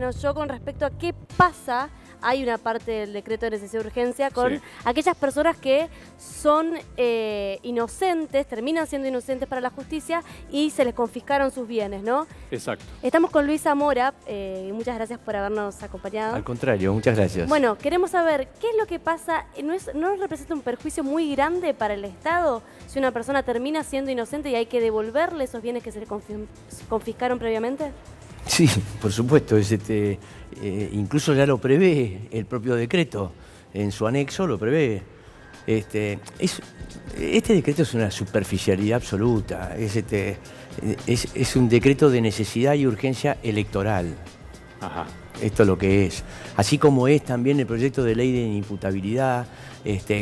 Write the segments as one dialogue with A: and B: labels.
A: No, yo con respecto a qué pasa, hay una parte del decreto de necesidad de urgencia con aquellas personas que son inocentes, terminan siendo inocentes para la justicia y se les confiscaron sus bienes, ¿no?
B: Exacto.
A: Estamos con Luis Zamora, muchas gracias por habernos acompañado.
C: Al contrario, muchas gracias.
A: Bueno, queremos saber qué es lo que pasa, ¿no representa un perjuicio muy grande para el Estado si una persona termina siendo inocente y hay que devolverle esos bienes que se le confiscaron previamente?
C: Sí, por supuesto, incluso ya lo prevé el propio decreto, en su anexo lo prevé. Este decreto es una superficialidad absoluta, es un decreto de necesidad y urgencia electoral.
B: Ajá.
C: Esto es lo que es. Así como es también el proyecto de ley de inimputabilidad,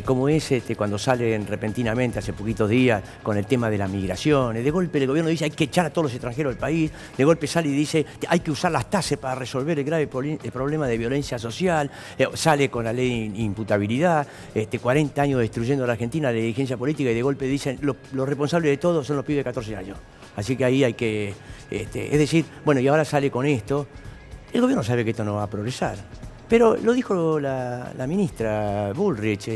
C: como es cuando salen repentinamente hace poquitos días con el tema de la migración. De golpe el gobierno dice hay que echar a todos los extranjeros del país, de golpe sale y dice hay que usar las TASE para resolver el grave problema de violencia social, sale con la ley de imputabilidad, 40 años destruyendo a la Argentina, la dirigencia política, y de golpe dicen los responsables de todo son los pibes de 14 años. Así que ahí hay que, es decir, bueno, y ahora sale con esto. El gobierno sabe que esto no va a progresar. Pero lo dijo la ministra Bullrich,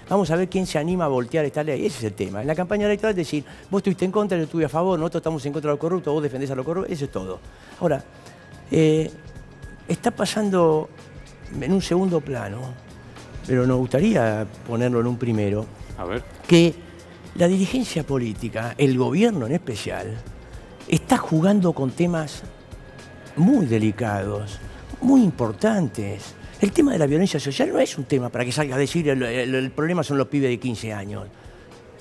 C: vamos a ver quién se anima a voltear esta ley. Ese es el tema. En la campaña electoral decir, vos estuviste en contra, yo estuve a favor, nosotros estamos en contra de los corruptos, vos defendés a los corruptos, eso es todo. Ahora, está pasando en un segundo plano, pero nos gustaría ponerlo en un primero,
B: A ver.
C: que la dirigencia política, el gobierno en especial, está jugando con temas muy delicados, muy importantes. El tema de la violencia social no es un tema para que salga a decir el problema son los pibes de 15 años.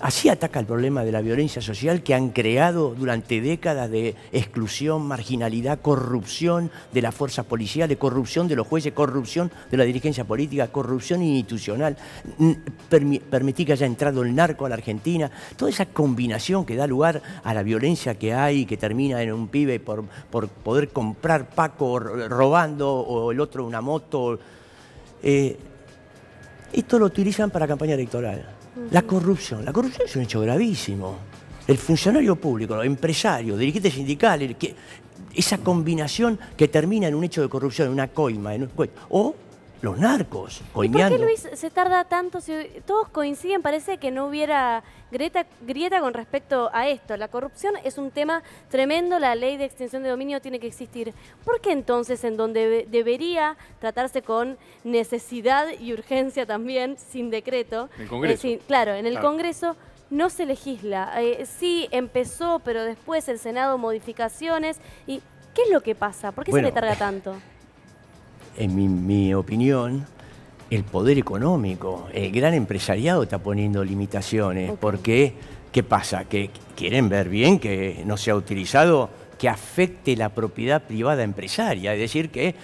C: Así ataca el problema de la violencia social que han creado durante décadas de exclusión, marginalidad, corrupción de las fuerzas policiales, corrupción de los jueces, corrupción de la dirigencia política, corrupción institucional, permitir que haya entrado el narco a la Argentina. Toda esa combinación que da lugar a la violencia que hay y que termina en un pibe por poder comprar Paco robando o el otro una moto. Esto lo utilizan para campaña electoral. La corrupción es un hecho gravísimo. El funcionario público, el empresario, dirigente sindical, esa combinación que termina en un hecho de corrupción, en una coima, o los narcos, coimeando.
A: ¿Y por qué, Luis, se tarda tanto? Si todos coinciden, parece que no hubiera grieta con respecto a esto. La corrupción es un tema tremendo, la ley de extinción de dominio tiene que existir. ¿Por qué entonces, en donde debería tratarse con necesidad y urgencia también, sin decreto,
B: en el Congreso?
A: Claro, en el Congreso no se legisla? Sí empezó, pero después el Senado modificaciones. ¿Y qué es lo que pasa? ¿Por qué se le tarda tanto?
C: En mi opinión, el poder económico, el gran empresariado está poniendo limitaciones. Porque, ¿qué pasa? Que quieren ver bien que no sea utilizado, que afecte la propiedad privada empresaria. Es decir, que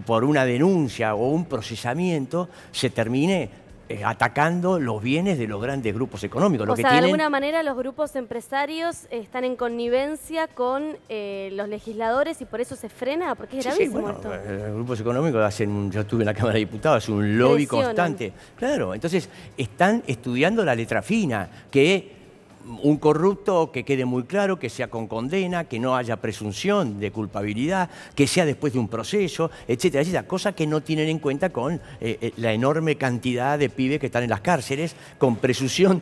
C: por una denuncia o un procesamiento se termine atacando los bienes de los grandes grupos económicos.
A: O sea, de alguna manera los grupos empresarios están en connivencia con los legisladores y por eso se frena, porque es gravísimo esto.
C: Los grupos económicos hacen, yo estuve en la Cámara de Diputados, hacen un lobby constante. Claro, entonces están estudiando la letra fina, que un corrupto, que quede muy claro, que sea con condena, que no haya presunción de culpabilidad, que sea después de un proceso, etcétera, etcétera. Cosa que no tienen en cuenta con la enorme cantidad de pibes que están en las cárceles con presunción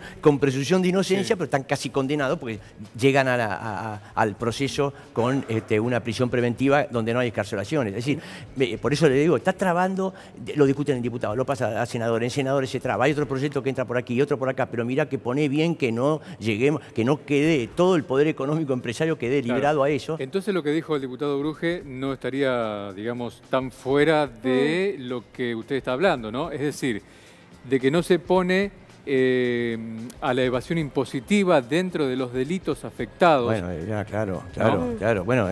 C: de inocencia, pero están casi condenados porque llegan al proceso con una prisión preventiva donde no hay excarcelaciones. Es decir, por eso le digo, está trabando, lo discuten en diputados, lo pasa a senadores, en senadores se traba. Hay otro proyecto que entra por aquí y otro por acá, pero mira que pone bien que no que no quede todo el poder económico empresario quede liberado a eso.
B: Entonces lo que dijo el diputado Bruje no estaría, digamos, tan fuera de lo que usted está hablando, ¿no? Es decir, de que no se pone a la evasión impositiva dentro de los delitos afectados.
C: Bueno, ya, claro. Bueno,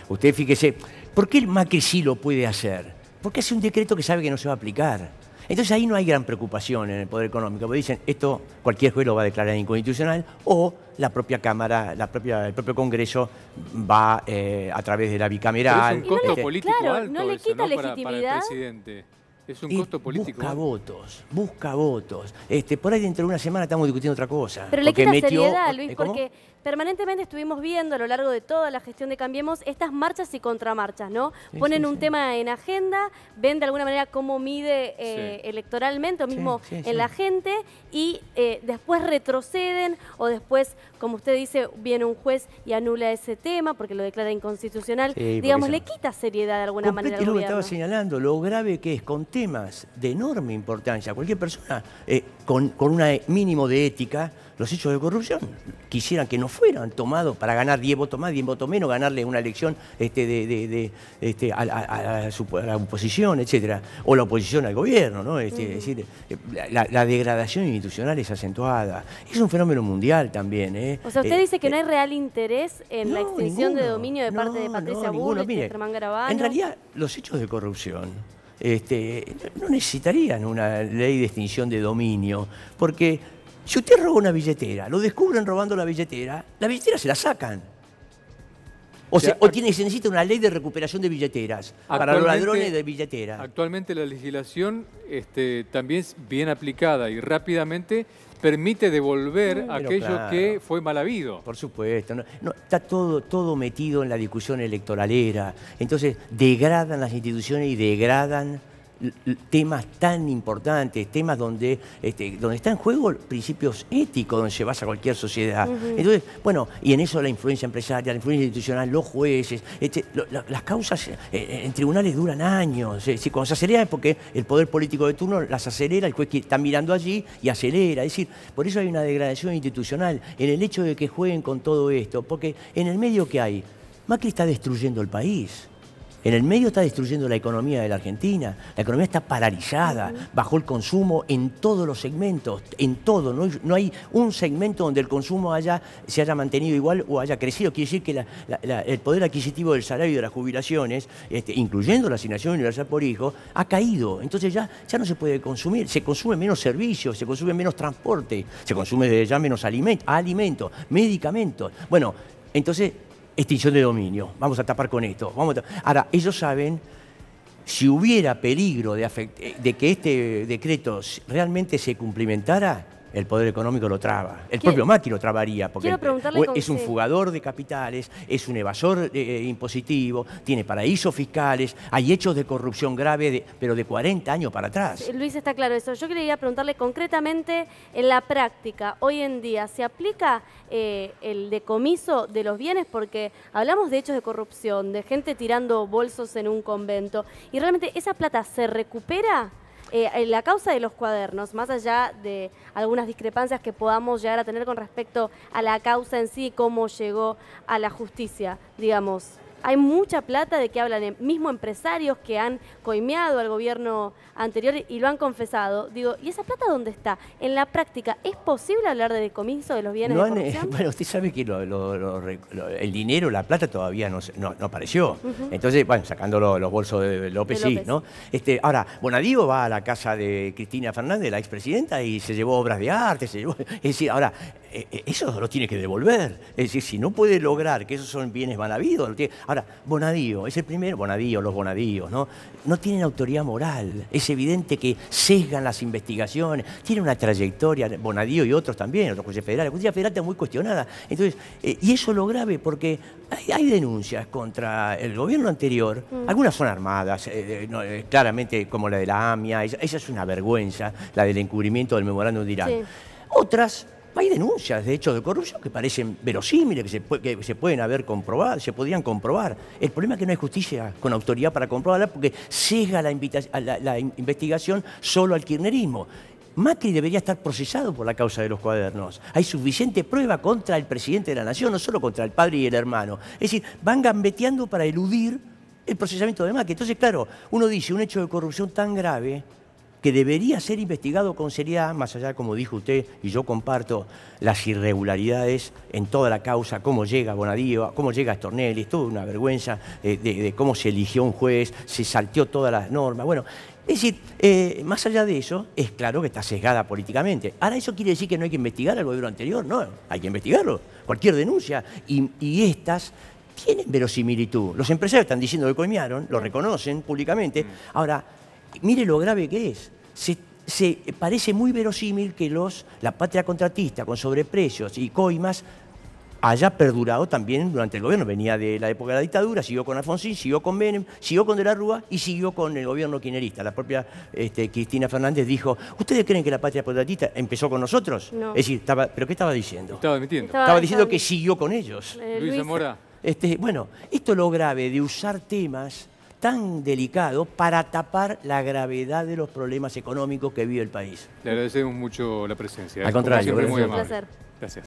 C: usted fíjese, ¿por qué el Macri sí lo puede hacer? Porque hace un decreto que sabe que no se va a aplicar. Entonces ahí no hay gran preocupación en el poder económico, porque dicen, esto cualquier juez lo va a declarar inconstitucional, o la propia Cámara, el propio Congreso va a través de la bicameral.
B: Pero es un costo político alto,
A: no le quita
B: legitimidad para el presidente. Es un costo político.
C: Busca votos. Por ahí dentro de una semana estamos discutiendo otra cosa.
A: Pero le quita seriedad, Luis, porque permanentemente estuvimos viendo a lo largo de toda la gestión de Cambiemos estas marchas y contramarchas, ¿no? Ponen un tema en agenda, ven de alguna manera cómo mide electoralmente o mismo en la gente y después retroceden o después, como usted dice, viene un juez y anula ese tema porque lo declara inconstitucional. Digamos, le quita seriedad de alguna manera al
C: gobierno. Lo que
A: gobierno.
C: estaba señalando, lo grave que es con temas de enorme importancia. Cualquier persona con un mínimo de ética, los hechos de corrupción quisieran que no fueran tomados para ganar 10 votos más, 10 votos menos, ganarle una elección a la oposición, etcétera, o la oposición al gobierno, ¿no? Es decir, la degradación institucional es acentuada. Es un fenómeno mundial también.
A: O sea, usted dice que no hay real interés en la extinción de dominio de parte de Patricia Bullrich, de Germán Garabano.
C: En realidad, los hechos de corrupción no necesitarían una ley de extinción de dominio, porque si usted roba una billetera, lo descubren robando la billetera se la sacan. Se necesita una ley de recuperación de billeteras para los ladrones de billeteras.
B: Actualmente la legislación también bien aplicada y rápidamente permite devolver aquello que fue mal habido.
C: Por supuesto. Está todo metido en la discusión electoralera. Entonces degradan las instituciones y degradan temas tan importantes, temas donde está en juego principios éticos, donde se basa cualquier sociedad. Entonces, bueno, y en eso la influencia empresarial, la influencia institucional, los jueces, las causas en tribunales duran años. Cuando se acelera es porque el poder político de turno las acelera, el juez que está mirando allí y acelera. Es decir, por eso hay una degradación institucional en el hecho de que jueguen con todo esto, porque en el medio que hay, Macri está destruyendo el país. En el medio está destruyendo la economía de la Argentina. La economía está paralizada, bajó el consumo en todos los segmentos, en todo. No hay un segmento donde el consumo se haya mantenido igual o haya crecido. Quiere decir que el poder adquisitivo del salario y de las jubilaciones, incluyendo la asignación universal por hijo, ha caído. Entonces ya no se puede consumir. Se consume menos servicios, se consume menos transporte, se consume desde ya menos alimentos, medicamentos. Bueno, entonces, extinción de dominio. Vamos a tapar con esto. Ahora, ellos saben, si hubiera peligro de que este decreto realmente se cumplimentara, el poder económico lo traba. El propio Macri lo trabaría, porque es un fugador de capitales, es un evasor impositivo, tiene paraísos fiscales, hay hechos de corrupción grave, pero de 40 años para atrás.
A: Luis, está claro eso. Yo quería preguntarle concretamente, en la práctica, hoy en día, ¿se aplica el decomiso de los bienes? Porque hablamos de hechos de corrupción, de gente tirando bolsos en un convento, y realmente esa plata se recupera. La causa de los cuadernos, más allá de algunas discrepancias que podamos llegar a tener con respecto a la causa en sí y cómo llegó a la justicia, digamos, hay mucha plata de que hablan mismo empresarios que han coimeado al gobierno anterior y lo han confesado. Digo, ¿y esa plata dónde está? En la práctica, ¿es posible hablar de decomiso de los bienes de corrupción?
C: Bueno, usted sabe que el dinero, la plata todavía no apareció. Entonces, bueno, sacando los bolsos de López, sí, ¿no? Ahora, Bonadío va a la casa de Cristina Fernández, la expresidenta, y se llevó obras de arte, es decir, ahora, eso lo tiene que devolver. Es decir, si no puede lograr que esos son bienes mal habidos, ahora, Bonadío, es el primero, los Bonadíos, ¿no? No tienen autoridad moral. Es evidente que sesgan las investigaciones. Tiene una trayectoria, Bonadío y otros también, otros jueces federales. La justicia federal está muy cuestionada. Entonces, y eso es lo grave, porque hay denuncias contra el gobierno anterior. Algunas son armadas, claramente como la de la AMIA. Esa es una vergüenza, la del encubrimiento del memorándum de Irán. Otras... Hay denuncias de hechos de corrupción que parecen verosímiles, que se pueden haber comprobado, se podrían comprobar. El problema es que no hay justicia con autoridad para comprobarla porque sesga la investigación solo al kirchnerismo. Macri debería estar procesado por la causa de los cuadernos. Hay suficiente prueba contra el presidente de la Nación, no solo contra el padre y el hermano. Es decir, van gambeteando para eludir el procesamiento de Macri. Entonces, claro, uno dice, un hecho de corrupción tan grave que debería ser investigado con seriedad, más allá, como dijo usted, y yo comparto, las irregularidades en toda la causa, cómo llega Bonadío, cómo llega Stornelli, es toda una vergüenza de cómo se eligió un juez, se salteó todas las normas. Bueno, es decir, más allá de eso, es claro que está sesgada políticamente. Ahora, ¿eso quiere decir que no hay que investigar al gobierno anterior? No, hay que investigarlo, cualquier denuncia. Y estas tienen verosimilitud. Los empresarios están diciendo que coimearon, lo reconocen públicamente. Ahora, mire lo grave que es. Se parece muy verosímil que la patria contratista con sobreprecios y coimas haya perdurado también durante el gobierno. Venía de la época de la dictadura, siguió con Alfonsín, siguió con Menem, siguió con De la Rúa y siguió con el gobierno kirchnerista. La propia Cristina Fernández dijo, ¿ustedes creen que la patria potentista empezó con nosotros?
A: No.
C: Es decir, ¿pero qué estaba diciendo?
B: Estaba mintiendo.
C: Estaba diciendo que siguió con ellos.
B: Luis Zamora.
C: Bueno, esto es lo grave de usar temas tan delicados para tapar la gravedad de los problemas económicos que vive el país.
B: Le agradecemos mucho la presencia.
C: Al contrario,
B: Como siempre, muy
A: Un
B: amable.
A: placer.
B: Gracias.